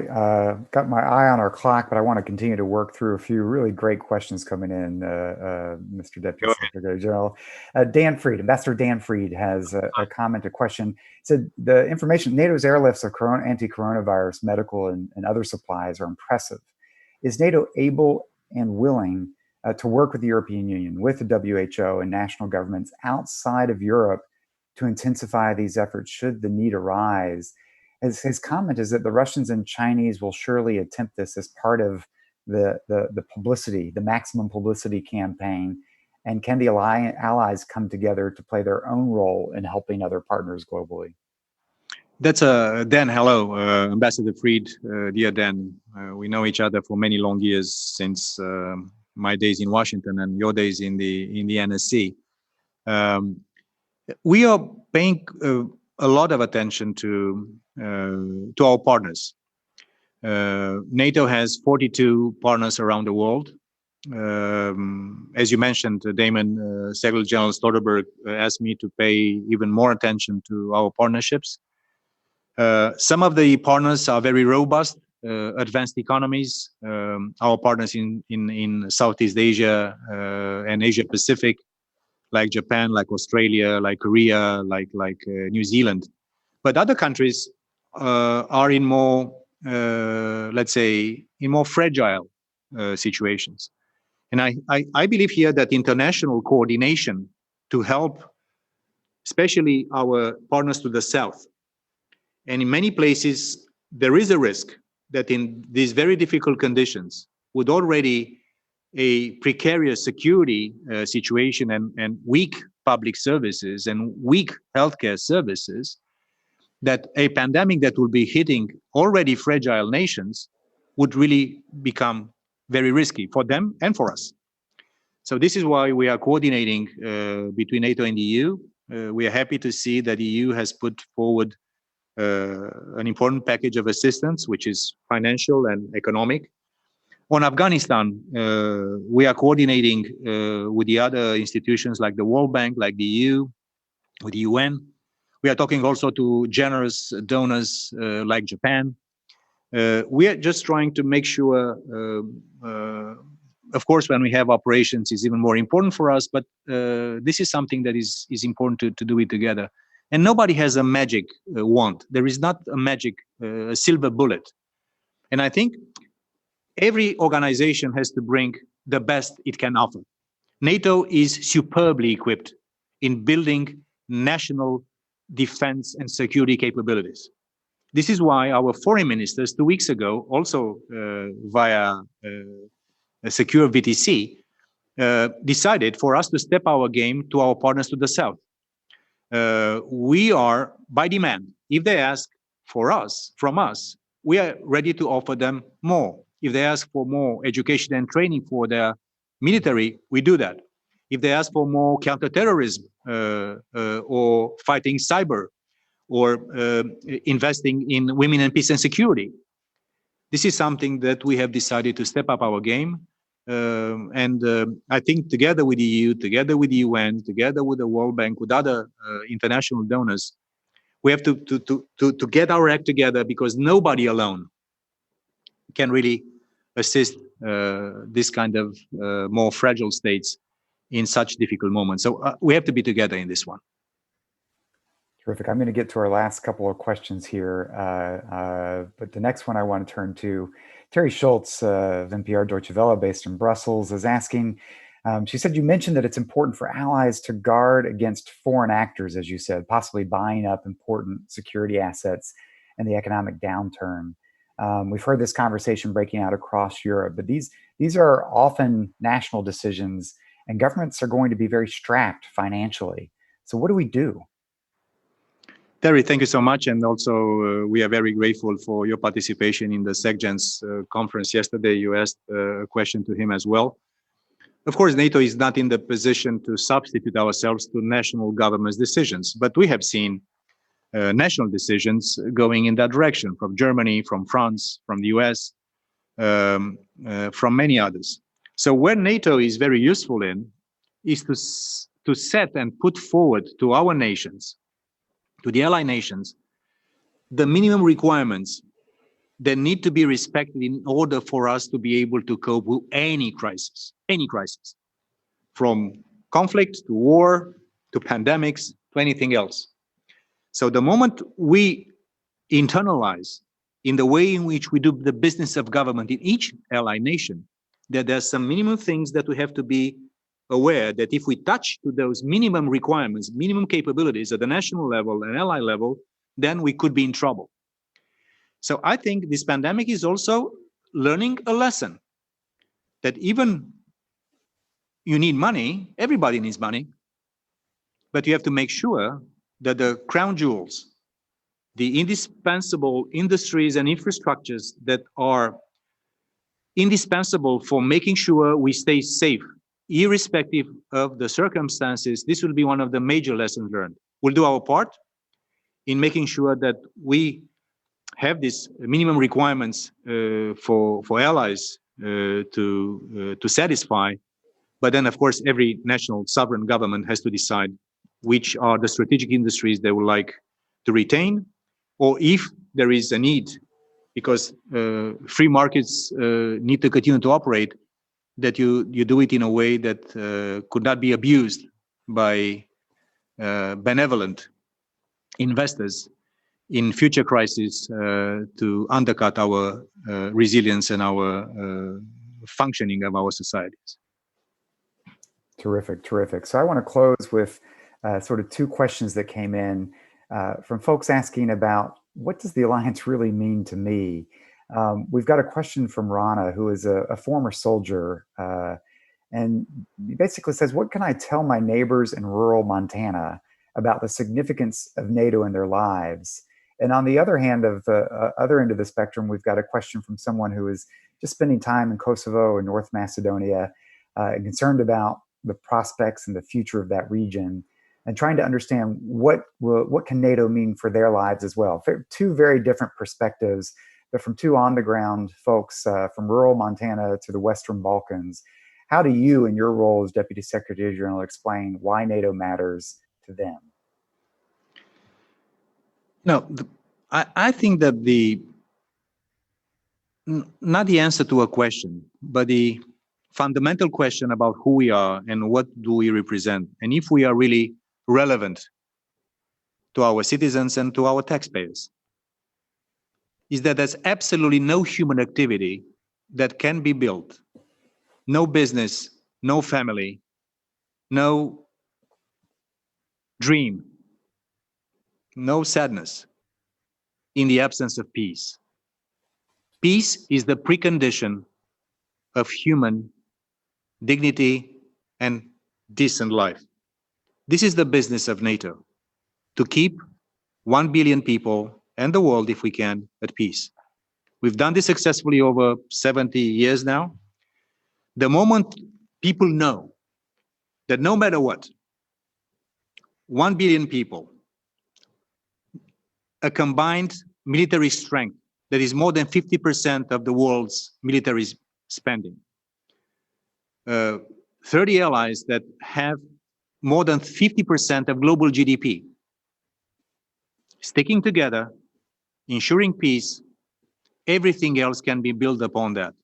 got my eye on our clock, but I want to continue to work through a few really great questions coming in, Mr. Deputy Secretary General. Ambassador Dan Freed has a comment, a question. He said, the information, NATO's airlifts of anti-coronavirus, medical and other supplies are impressive. Is NATO able and willing to work with the European Union, with the WHO and national governments outside of Europe to intensify these efforts should the need arise? His comment is that the Russians and Chinese will surely attempt this as part of the publicity, the maximum publicity campaign. And can the allies come together to play their own role in helping other partners globally? That's Dan. Hello, Ambassador Freed, dear Dan. We know each other for many long years, since my days in Washington and your days in the NSC. We are paying a lot of attention to our partners. NATO has 42 partners around the world. As you mentioned, Damon, Secretary General Stoltenberg asked me to pay even more attention to our partnerships. Some of the partners are very robust, advanced economies. Our partners in Southeast Asia and Asia Pacific, like Japan, like Australia, like Korea, like New Zealand. But other countries are in more, let's say, in more fragile situations. And I believe here that international coordination to help, especially our partners to the south, and in many places, there is a risk that in these very difficult conditions, with already a precarious security situation and weak public services and weak healthcare services, that a pandemic that will be hitting already fragile nations would really become very risky for them and for us. So this is why we are coordinating between NATO and the EU. We are happy to see that the EU has put forward an important package of assistance, which is financial and economic. On Afghanistan, we are coordinating with the other institutions like the World Bank, like the EU, with the UN. We are talking also to generous donors like Japan. We are just trying to make sure, of course, when we have operations, it's even more important for us, but this is something that is important to do it together. And nobody has a magic wand. There is not a magic silver bullet. And I think every organization has to bring the best it can offer. NATO is superbly equipped in building national defense and security capabilities. This is why our foreign ministers 2 weeks ago, also via a secure VTC, decided for us to step our game to our partners to the south. We are, by demand, if they ask from us, we are ready to offer them more. If they ask for more education and training for their military, we do that. If they ask for more counterterrorism or fighting cyber or investing in women and peace and security, this is something that we have decided to step up our game. I think together with the EU, together with the UN, together with the World Bank, with other international donors, we have to get our act together, because nobody alone can really assist this kind of more fragile states in such difficult moments. So we have to be together in this one. Terrific. I'm going to get to our last couple of questions here, but the next one I want to turn to, Terry Schultz of NPR Deutsche Welle, based in Brussels, is asking, she said, you mentioned that it's important for allies to guard against foreign actors, as you said, possibly buying up important security assets in the economic downturn. We've heard this conversation breaking out across Europe, but these are often national decisions, and governments are going to be very strapped financially. So what do we do? Terry, thank you so much. And also, we are very grateful for your participation in the SecGen's conference yesterday. You asked a question to him as well. Of course, NATO is not in the position to substitute ourselves to national governments' decisions, but we have seen national decisions going in that direction, from Germany, from France, from the US, from many others. So where NATO is very useful in is to set and put forward to our nations, to the ally nations, the minimum requirements that need to be respected in order for us to be able to cope with any crisis, from conflict to war to pandemics to anything else. So the moment we internalize in the way in which we do the business of government in each ally nation, that there's some minimum things that we have to be aware that if we touch to those minimum requirements, minimum capabilities at the national level and ally level, then we could be in trouble. So I think this pandemic is also learning a lesson that even you need money, everybody needs money, but you have to make sure that the crown jewels, the indispensable industries and infrastructures that are indispensable for making sure we stay safe, irrespective of the circumstances, this will be one of the major lessons learned. We'll do our part in making sure that we have these minimum requirements for allies to satisfy. But then, of course, every national sovereign government has to decide which are the strategic industries they would like to retain, or if there is a need, because free markets need to continue to operate, that you do it in a way that could not be abused by benevolent investors in future crises to undercut our resilience and our functioning of our societies. Terrific, terrific. So I want to close with sort of two questions that came in from folks asking about, what does the alliance really mean to me? We've got a question from Rana, who is a former soldier, and he basically says, what can I tell my neighbors in rural Montana about the significance of NATO in their lives? And on the other hand, of the other end of the spectrum, we've got a question from someone who is just spending time in Kosovo and North Macedonia, and concerned about the prospects and the future of that region, and trying to understand what can NATO mean for their lives as well. Two very different perspectives, but from two on-the-ground folks from rural Montana to the Western Balkans. How do you, in your role as Deputy Secretary General, explain why NATO matters to them? No, I think that the not the answer to a question, but the fundamental question about who we are and what do we represent, and if we are really relevant to our citizens and to our taxpayers, is that there's absolutely no human activity that can be built, no business, no family, no dream, no sadness in the absence of peace. Peace is the precondition of human dignity and decent life. This is the business of NATO, to keep 1 billion people and the world, if we can, at peace. We've done this successfully over 70 years now. The moment people know that no matter what, 1 billion people, a combined military strength that is more than 50% of the world's military spending, 30 allies that have more than 50% of global GDP, sticking together, ensuring peace, everything else can be built upon that.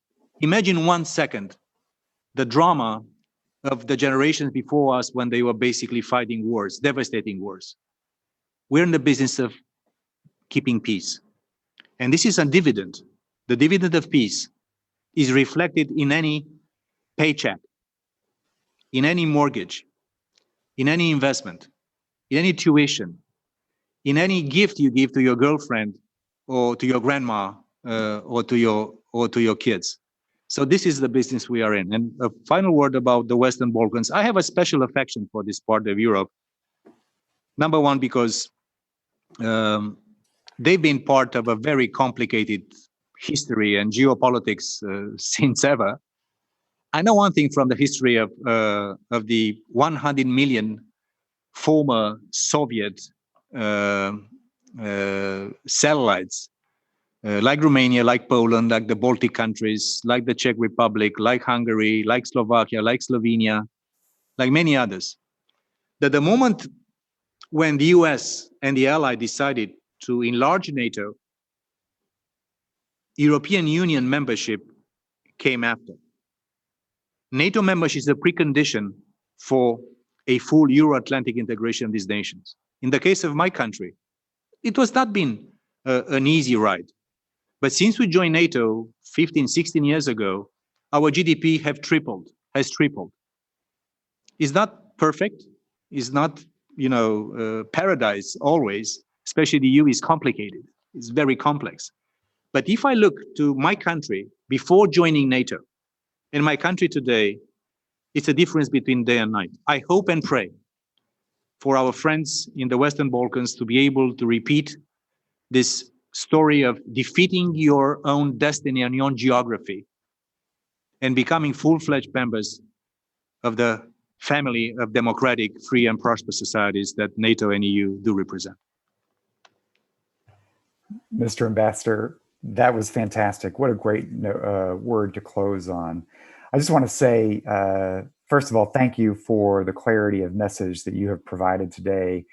Imagine 1 second the drama of the generations before us when they were basically fighting wars, devastating wars. We're in the business of keeping peace. And this is a dividend. The dividend of peace is reflected in any paycheck, in any mortgage, in any investment, in any tuition, in any gift you give to your girlfriend or to your grandma or to your kids. So this is the business we are in. And a final word about the Western Balkans. I have a special affection for this part of Europe. Number one, because they've been part of a very complicated history and geopolitics since ever. I know one thing from the history of the 100 million former Soviet satellites, like Romania, like Poland, like the Baltic countries, like the Czech Republic, like Hungary, like Slovakia, like Slovenia, like many others, that the moment when the US and the Allies decided to enlarge NATO, European Union membership came after. NATO membership is a precondition for a full Euro-Atlantic integration of these nations. In the case of my country, it was not been an easy ride. But since we joined NATO 15, 16 years ago, our GDP has tripled. It's not perfect. It's not, paradise always, especially the EU is complicated. It's very complex. But if I look to my country before joining NATO and my country today, it's a difference between day and night. I hope and pray for our friends in the Western Balkans to be able to repeat this story of defeating your own destiny and your own geography and becoming full-fledged members of the family of democratic, free and prosperous societies that NATO and EU do represent. Mr. Ambassador, that was fantastic. What a great word to close on. I just want to say, first of all, thank you for the clarity of message that you have provided today.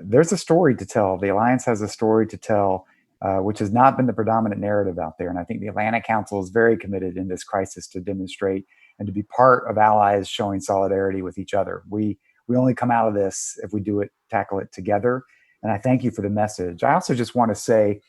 There's a story to tell. The Alliance has a story to tell, which has not been the predominant narrative out there. And I think the Atlantic Council is very committed in this crisis to demonstrate and to be part of allies showing solidarity with each other. We only come out of this if we tackle it together. And I thank you for the message. I also just want to say,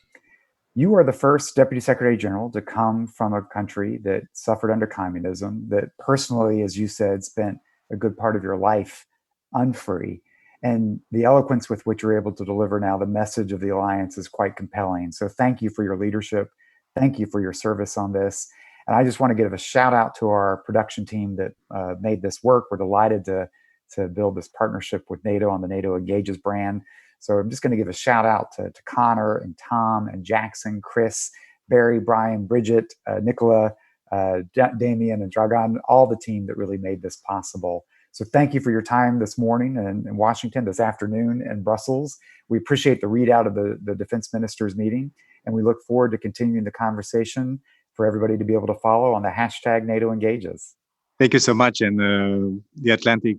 you are the first Deputy Secretary General to come from a country that suffered under communism, that personally, as you said, spent a good part of your life unfree. And the eloquence with which you're able to deliver now the message of the Alliance is quite compelling. So thank you for your leadership. Thank you for your service on this. And I just want to give a shout out to our production team that made this work. We're delighted to build this partnership with NATO on the NATO Engages brand. So I'm just going to give a shout out to Connor and Tom and Jackson, Chris, Barry, Brian, Bridget, Nicola, Damien and Dragan, all the team that really made this possible. So thank you for your time this morning in Washington, this afternoon in Brussels. We appreciate the readout of the defense ministers meeting, and we look forward to continuing the conversation for everybody to be able to follow on the hashtag NATO Engages. Thank you so much. And the Atlantic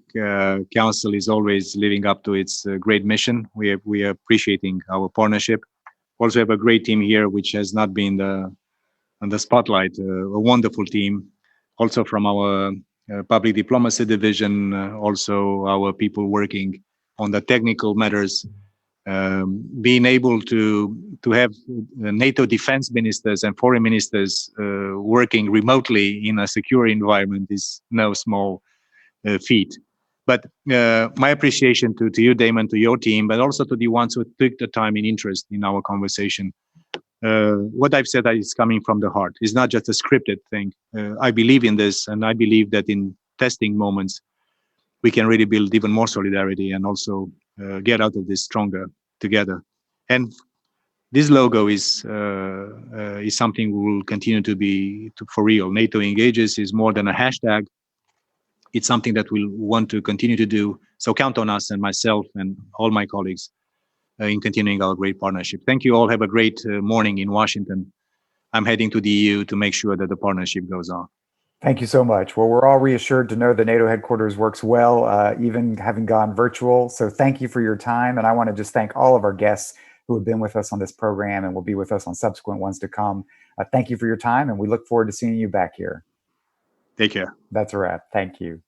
Council is always living up to its great mission. We are appreciating our partnership. Also have a great team here, which has not been the spotlight, a wonderful team, also from our public diplomacy division, also our people working on the technical matters. Being able to have NATO defense ministers and foreign ministers working remotely in a secure environment is no small feat. But my appreciation to you, Damon, to your team, but also to the ones who took the time and interest in our conversation. What I've said is coming from the heart. It's not just a scripted thing. I believe in this, and I believe that in testing moments, we can really build even more solidarity and also get out of this stronger together. And this logo is something we will continue to be for real. NATO Engages is more than a hashtag. It's something that we'll want to continue to do. So count on us and myself and all my colleagues in continuing our great partnership. Thank you all. Have a great morning in Washington. I'm heading to the EU to make sure that the partnership goes on. Thank you so much. Well, we're all reassured to know the NATO headquarters works well, even having gone virtual. So thank you for your time. And I want to just thank all of our guests who have been with us on this program and will be with us on subsequent ones to come. Thank you for your time, and we look forward to seeing you back here. Take care. That's a wrap. Thank you.